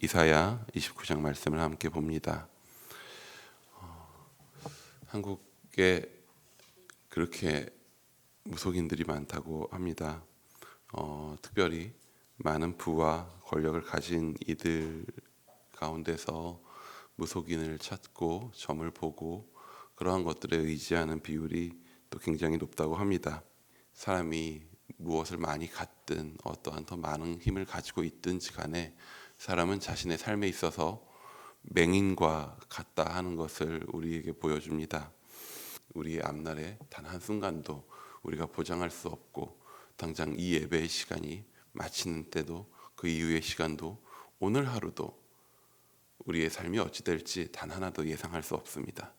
이사야 29장 말씀을 함께 봅니다. 한국에 그렇게 무속인들이 많다고 합니다. 특별히 많은 부와 권력을 가진 이들 가운데서 무속인을 찾고 점을 보고 그러한 것들에 의지하는 비율이 또 굉장히 높다고 합니다. 사람이 무엇을 많이 갖든 어떠한 더 많은 힘을 가지고 있든지 간에 사람은 자신의 삶에 있어서 맹인과 같다 하는 것을 우리에게 보여줍니다. 우리의 앞날에 단 한순간도 우리가 보장할 수 없고 당장 이 예배의 시간이 마치는 때도 그 이후의 시간도 오늘 하루도 우리의 삶이 어찌 될지 단 하나도 예상할 수 없습니다.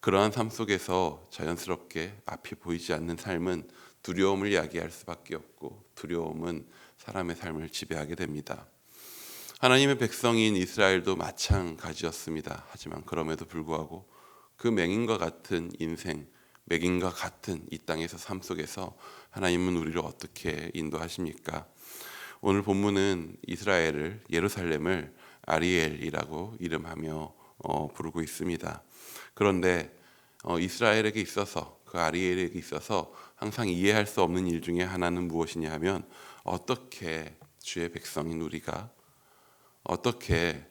그러한 삶 속에서 자연스럽게 앞이 보이지 않는 삶은 두려움을 야기할 수밖에 없고 두려움은 사람의 삶을 지배하게 됩니다. 하나님의 백성인 이스라엘도 마찬가지였습니다. 하지만 그럼에도 불구하고 그 맹인과 같은 인생, 맹인과 같은 이 땅에서 삶 속에서 하나님은 우리를 어떻게 인도하십니까? 오늘 본문은 이스라엘을, 예루살렘을 아리엘이라고 이름하며 부르고 있습니다. 그런데 이스라엘에게 있어서, 그 아리엘에게 있어서 항상 이해할 수 없는 일 중에 하나는 무엇이냐 하면, 어떻게 주의 백성인 우리가, 어떻게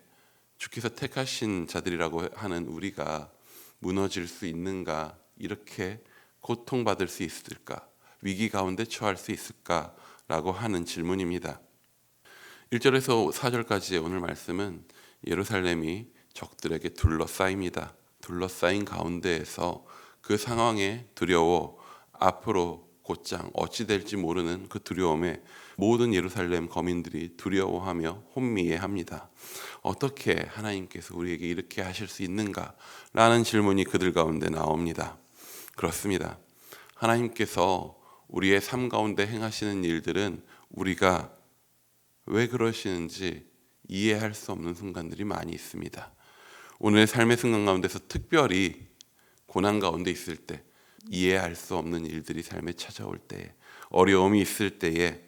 주께서 택하신 자들이라고 하는 우리가 무너질 수 있는가, 이렇게 고통받을 수 있을까, 위기 가운데 처할 수 있을까라고 하는 질문입니다. 1절에서 4절까지의 오늘 말씀은 예루살렘이 적들에게 둘러싸입니다. 둘러싸인 가운데에서 그 상황에 두려워 앞으로 곧장 어찌 될지 모르는 그 두려움에 모든 예루살렘 거민들이 두려워하며 혼미해합니다. 어떻게 하나님께서 우리에게 이렇게 하실 수 있는가? 라는 질문이 그들 가운데 나옵니다. 그렇습니다. 하나님께서 우리의 삶 가운데 행하시는 일들은 우리가 왜 그러시는지 이해할 수 없는 순간들이 많이 있습니다. 오늘의 삶의 순간 가운데서 특별히 고난 가운데 있을 때, 이해할 수 없는 일들이 삶에 찾아올 때에, 어려움이 있을 때에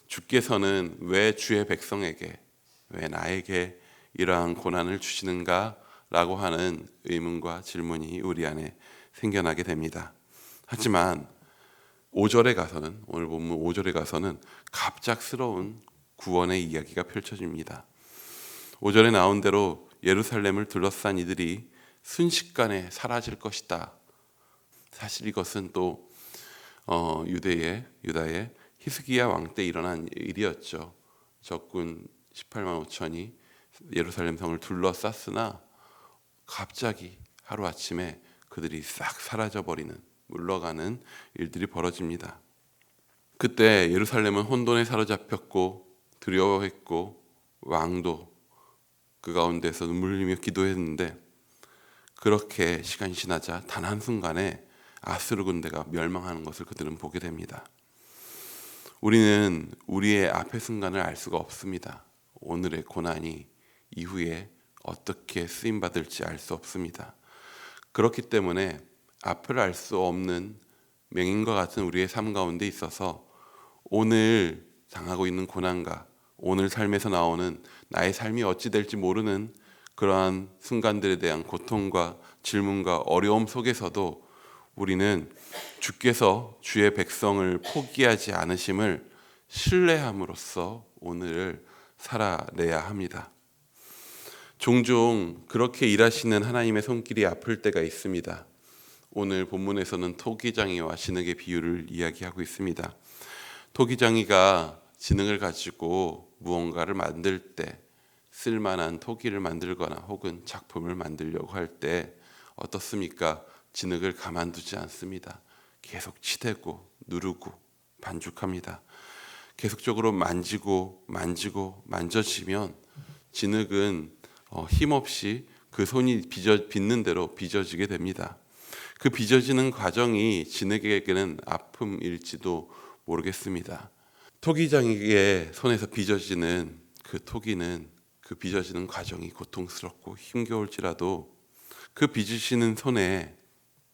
주께서는 왜 주의 백성에게, 왜 나에게 이러한 고난을 주시는가? 라고 하는 의문과 질문이 우리 안에 생겨나게 됩니다. 하지만 5절에 가서는, 오늘 본문 5절에 가서는 갑작스러운 구원의 이야기가 펼쳐집니다. 5절에 나온 대로 예루살렘을 둘러싼 이들이 순식간에 사라질 것이다. 사실 이것은 또 유다의 히스기야 왕 때 일어난 일이었죠. 적군 18만 5천이 예루살렘 성을 둘러쌌으나 갑자기 하루아침에 그들이 싹 사라져버리는, 물러가는 일들이 벌어집니다. 그때 예루살렘은 혼돈에 사로잡혔고 두려워했고 왕도 그 가운데서 눈물 흘리며 기도했는데, 그렇게 시간이 지나자 단 한순간에 아수르 군대가 멸망하는 것을 그들은 보게 됩니다. 우리는 우리의 앞의 순간을 알 수가 없습니다. 오늘의 고난이 이후에 어떻게 쓰임받을지 알 수 없습니다. 그렇기 때문에 앞을 알 수 없는 맹인과 같은 우리의 삶 가운데 있어서 오늘 당하고 있는 고난과 오늘 삶에서 나오는 나의 삶이 어찌 될지 모르는 그러한 순간들에 대한 고통과 질문과 어려움 속에서도 우리는 주께서 주의 백성을 포기하지 않으심을 신뢰함으로써 오늘을 살아내야 합니다. 종종 그렇게 일하시는 하나님의 손길이 아플 때가 있습니다. 오늘 본문에서는 토기장이와 진흙의 비유를 이야기하고 있습니다. 토기장이가 진흙을 가지고 무언가를 만들 때, 쓸만한 토기를 만들거나 혹은 작품을 만들려고 할 때 어떻습니까? 진흙을 가만두지 않습니다. 계속 치대고 누르고 반죽합니다. 계속적으로 만지고 만져지면 진흙은 힘없이 그 손이 빚는 대로 빚어지게 됩니다. 그 빚어지는 과정이 진흙에게는 아픔일지도 모르겠습니다. 토기장이의 손에서 빚어지는 그 토기는, 그 빚어지는 과정이 고통스럽고 힘겨울지라도 그 빚으시는 손에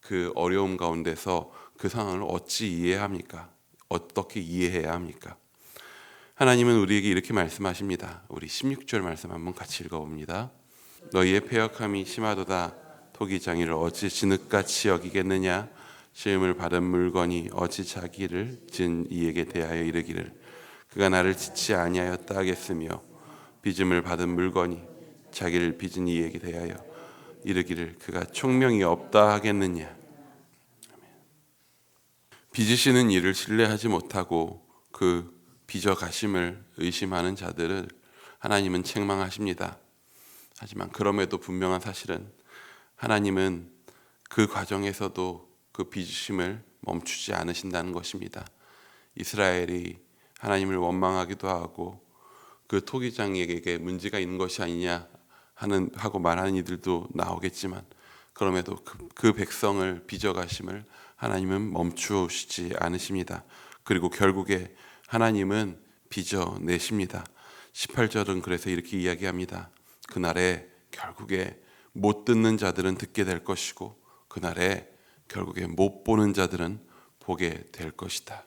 그 어려움 가운데서 그 상황을 어찌 이해합니까? 어떻게 이해해야 합니까? 하나님은 우리에게 이렇게 말씀하십니다. 우리 16절 말씀 한번 같이 읽어봅니다. 너희의 패역함이 심하도다. 토기장이를 어찌 진흙같이 여기겠느냐. 시험을 받은 물건이 어찌 자기를 진 이에게 대하여 이르기를 그가 나를 지치 아니하였다 하겠으며 빚음을 받은 물건이 자기를 빚은 이에게 대하여 이르기를 그가 총명이 없다 하겠느냐. 빚으시는 이를 신뢰하지 못하고 그 빚어 가심을 의심하는 자들을 하나님은 책망하십니다. 하지만 그럼에도 분명한 사실은 하나님은 그 과정에서도 그 빚으심을 멈추지 않으신다는 것입니다. 이스라엘이 하나님을 원망하기도 하고 그 토기장에게 문제가 있는 것이 아니냐 하고 말하는 이들도 나오겠지만 그럼에도 그 백성을 빚어가심을 하나님은 멈추시지 않으십니다. 그리고 결국에 하나님은 빚어내십니다. 18절은 그래서 이렇게 이야기합니다. 그날에 결국에 못 듣는 자들은 듣게 될 것이고 그날에 결국에 못 보는 자들은 보게 될 것이다.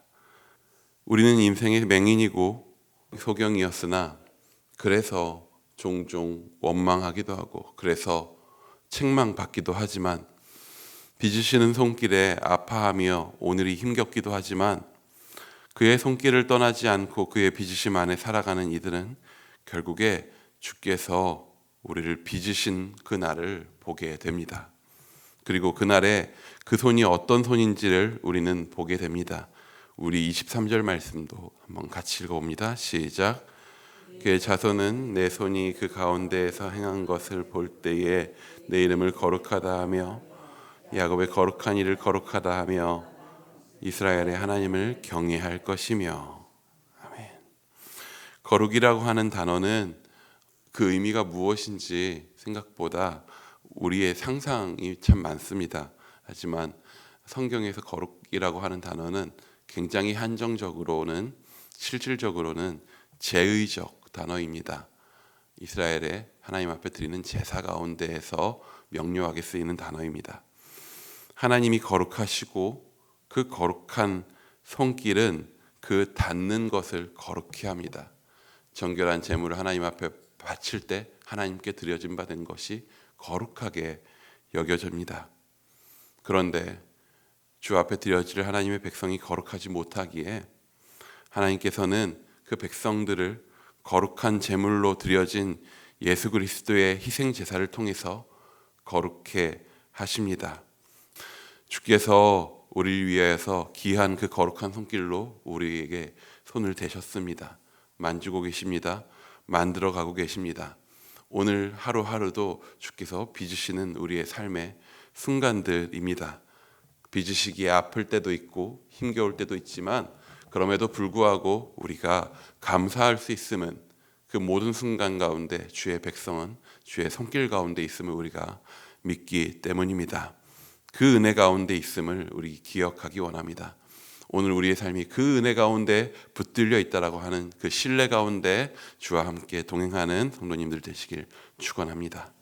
우리는 인생의 맹인이고 소경이었으나 그래서 종종 원망하기도 하고 그래서 책망받기도 하지만 빚으시는 손길에 아파하며 오늘이 힘겹기도 하지만 그의 손길을 떠나지 않고 그의 빚으심 안에 살아가는 이들은 결국에 주께서 우리를 빚으신 그날을 보게 됩니다. 그리고 그날에 그 손이 어떤 손인지를 우리는 보게 됩니다. 우리 23절 말씀도 한번 같이 읽어봅니다. 시작. 그의 자손은 내 손이 그 가운데에서 행한 것을 볼 때에 내 이름을 거룩하다 하며 야곱의 거룩한 이를 거룩하다 하며 이스라엘의 하나님을 경외할 것이며. 아멘. 거룩이라고 하는 단어는 그 의미가 무엇인지 생각보다 우리의 상상이 참 많습니다. 하지만 성경에서 거룩이라고 하는 단어는 굉장히 한정적으로는 실질적으로는 제의적 단어입니다. 이스라엘의 하나님 앞에 드리는 제사 가운데에서 명료하게 쓰이는 단어입니다. 하나님이 거룩하시고 그 거룩한 손길은 그 닿는 것을 거룩히 합니다. 정결한 제물을 하나님 앞에 바칠 때 하나님께 드려진 바 된 것이 거룩하게 여겨집니다. 그런데 주 앞에 드려질 하나님의 백성이 거룩하지 못하기에 하나님께서는 그 백성들을 거룩한 제물로 드려진 예수 그리스도의 희생 제사를 통해서 거룩해 하십니다. 주께서 우리를 위해서 귀한 그 거룩한 손길로 우리에게 손을 대셨습니다. 만지고 계십니다. 만들어 가고 계십니다. 오늘 하루하루도 주께서 빚으시는 우리의 삶의 순간들입니다. 빚으시기에 아플 때도 있고 힘겨울 때도 있지만 그럼에도 불구하고 우리가 감사할 수 있음은 그 모든 순간 가운데 주의 백성은 주의 손길 가운데 있음을 우리가 믿기 때문입니다. 그 은혜 가운데 있음을 우리 기억하기 원합니다. 오늘 우리의 삶이 그 은혜 가운데 붙들려 있다라고 하는 그 신뢰 가운데 주와 함께 동행하는 성도님들 되시길 축원합니다.